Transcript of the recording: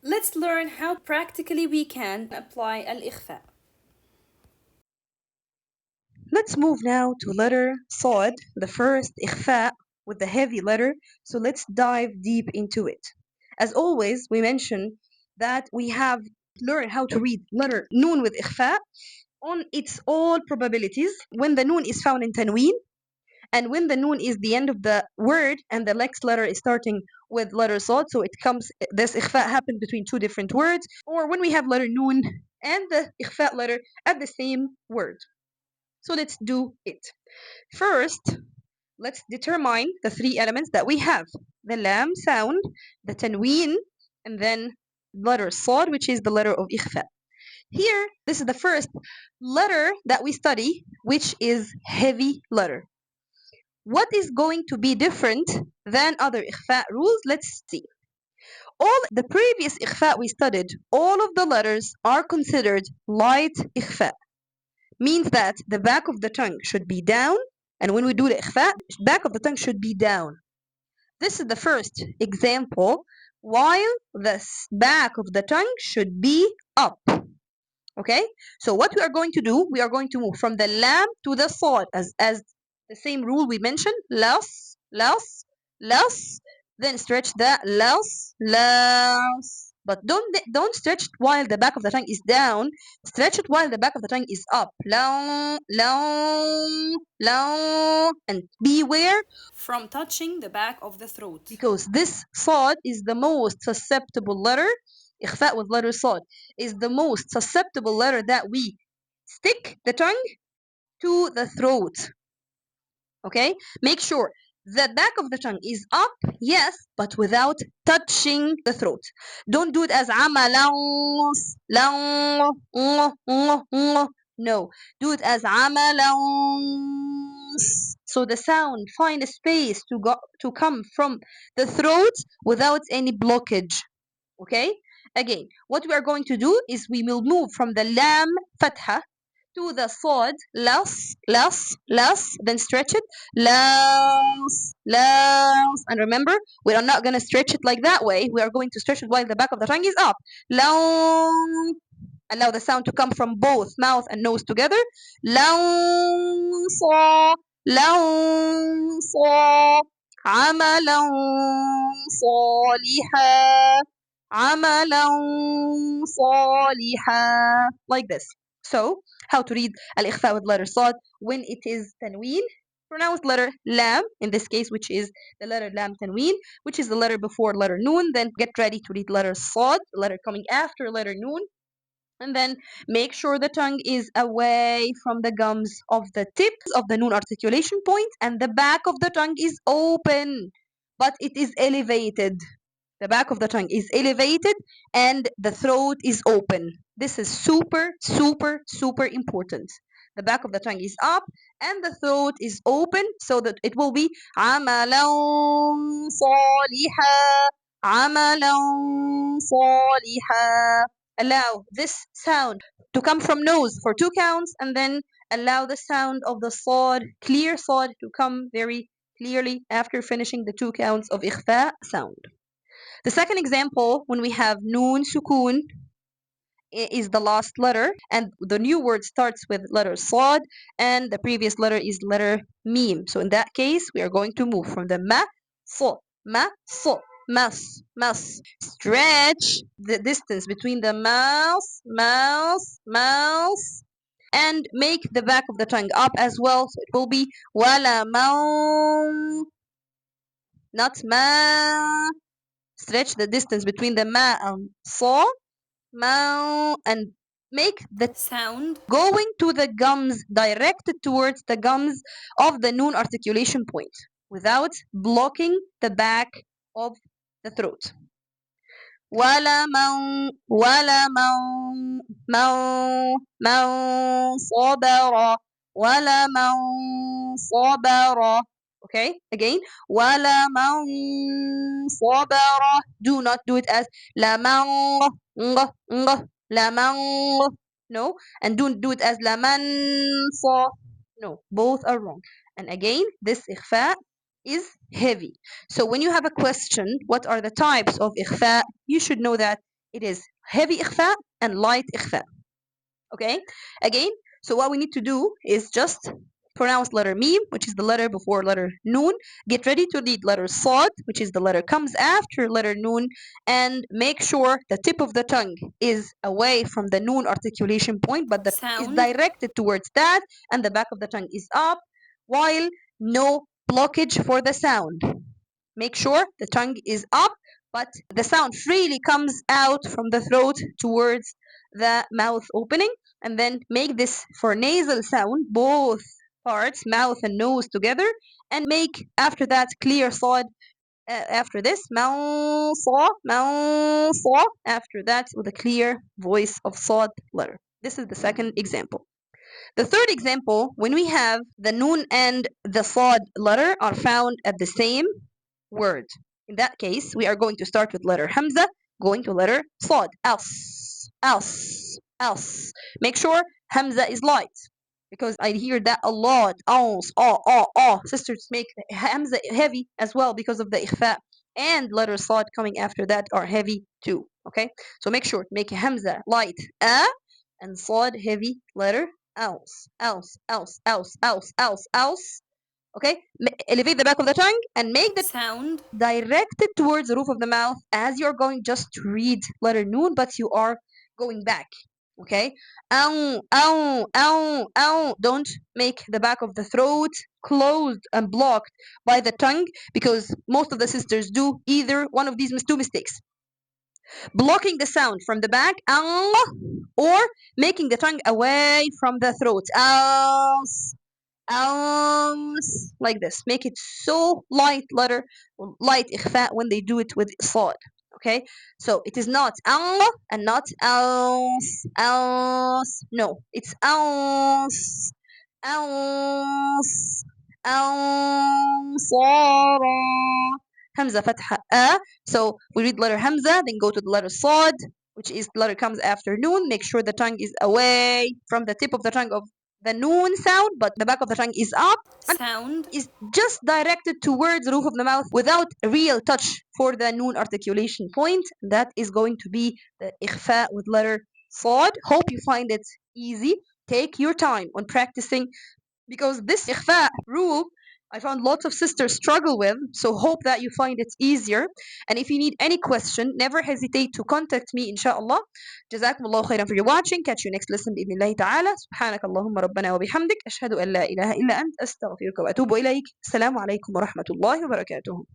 Let's learn how practically we can apply al-ikhfa. Let's move now to letter Ṣād, the first ikhfa with the heavy letter. So let's dive deep into it. As always, we mention that we have learned how to read letter Noon with ikhfa on its all probabilities when the Noon is found in tanween, and when the Noon is the end of the word and the next letter is starting with letter Ṣād, so it comes, this ikhfa happened between two different words, or when we have letter Noon and the ikhfa letter at the same word. So let's do it. First, let's determine the three elements that we have: the lam sound, the tanween, and then letter Ṣād, which is the letter of ikhfa. Here, this is the first letter that we study, which is heavy letter. What is going to be different than other ikhfa rules? Let's see. All the previous ikhfa we studied, all of the letters are considered light ikhfa. Means that the back of the tongue should be down, and when we do the ikhfa, back of the tongue should be down. This is the first example, while the back of the tongue should be up. Okay, so what we are going to do, we are going to move from the lam to the Ṣād as the same rule we mentioned. Las, las, las, then stretch the las, las. But don't stretch it while the back of the tongue is down. Stretch it while the back of the tongue is up. Long, long, long, and beware From touching the back of the throat. because this Ṣād is the most susceptible letter. Ikhfa with letter Ṣād is the most susceptible letter that we stick the tongue to the throat. Okay, make sure the back of the tongue is up, yes, but without touching the throat. Don't do it as amalans, no, do it as amalans. So the sound find a space to come from the throat without any blockage. Okay, again, what we are going to do is we will move from the lam fatha to the Ṣād, las, las, las, then stretch it, las, las. And remember, we are not going to stretch it like that way. We are going to stretch it while the back of the tongue is up. Long. Allow the sound to come from both mouth and nose together. Long, sa, long, sa. عملا صالحا عملا صالحا, like this. So, how to read al-ikhfa with letter Ṣād when it is tanween? Pronounce letter lam, in this case, which is the letter lam tanween, which is the letter before letter noon. Then get ready to read letter Ṣād, letter coming after letter noon. And then make sure the tongue is away from the gums of the tips of the noon articulation point, and the back of the tongue is open, but it is elevated. The back of the tongue is elevated and the throat is open. This is super, super, super important. The back of the tongue is up and the throat is open so that it will be عملا صالحا عملا صالحا. Allow this sound to come from nose for 2 counts, and then allow the sound of the Ṣād, clear Ṣād, to come very clearly after finishing the 2 counts of ikhfa sound. The second example, when we have noon sukun, is the last letter, and the new word starts with letter Ṣād, and the previous letter is letter mim. So in that case, we are going to move from the ma, so, mas. Stretch the distance between the mouse, and make the back of the tongue up as well. So it will be wala mau, not ma. Stretch the distance between the ma and sa, ma, and make the Sound going to the gums, directed towards the gums of the noon articulation point without blocking the back of the throat. ولا من صبر ولا من صبر. Okay, again, ولا من صبر. Do not do it as لمن لمن, no, and don't do it as لمن ص. No, both are wrong. And again, this إخفاء is heavy. So when you have a question, what are the types of ikhfa? You should know that It is heavy ikhfa and light ikhfa. Okay, again, so what we need to do is just pronounce letter meme, which is the letter before letter noon. Get ready to read letter sad, which is the letter comes after letter noon, and make sure the tip of the tongue is away from the noon articulation point, but the is sound, directed towards that, and the back of the tongue is up, while no blockage for the sound. Make sure the tongue is up, but the sound freely comes out from the throat towards the mouth opening. And then make this for nasal sound, both parts, mouth and nose together, and make after that clear thought. After this, saw, after that with a clear voice of thought letter. This is the second example. The third example, when we have the noon and the sad letter are found at the same word. In that case, we are going to start with letter hamza, going to letter sad. Else. Make sure hamza is light because I hear that a lot. Sisters make hamza heavy as well because of the ikhfa. And letter sad coming after that are heavy too. Okay, so make sure make hamza light and sad heavy letter else. Okay, elevate the back of the tongue and make the sound, directed towards the roof of the mouth as you're going just to read letter noon, but you are going back. Okay, don't make the back of the throat closed and blocked by the tongue, because most of the sisters do either one of these two mistakes: blocking the sound from the back, or making the tongue away from the throat, like this. Make it so light letter, light ikhfa when they do it with sad. Okay, so it is not and not else. No, it's else, أنصارا. Hamza fatha a. So we read letter Hamza, then go to the letter Sad, which is the letter comes after noon. Make sure the tongue is away from the tip of the tongue of the noon sound, but the back of the tongue is up and sound, is just directed towards the roof of the mouth without a real touch for the noon articulation point. That is going to be the ikhfa with letter Sad. Hope you find it easy. Take your time on practicing, because this ikhfa rule I found lots of sisters struggle with, so hope that you find it easier. And if you need any question, never hesitate to contact me, inshallah. جزاكم الله خيرا for your watching. Catch you next lesson بإذن الله تعالى. سبحانك اللهم ربنا وبحمدك أشهد أن لا إله إلا أنت أستغفرك وأتوب إليك. السلام عليكم ورحمة الله وبركاته.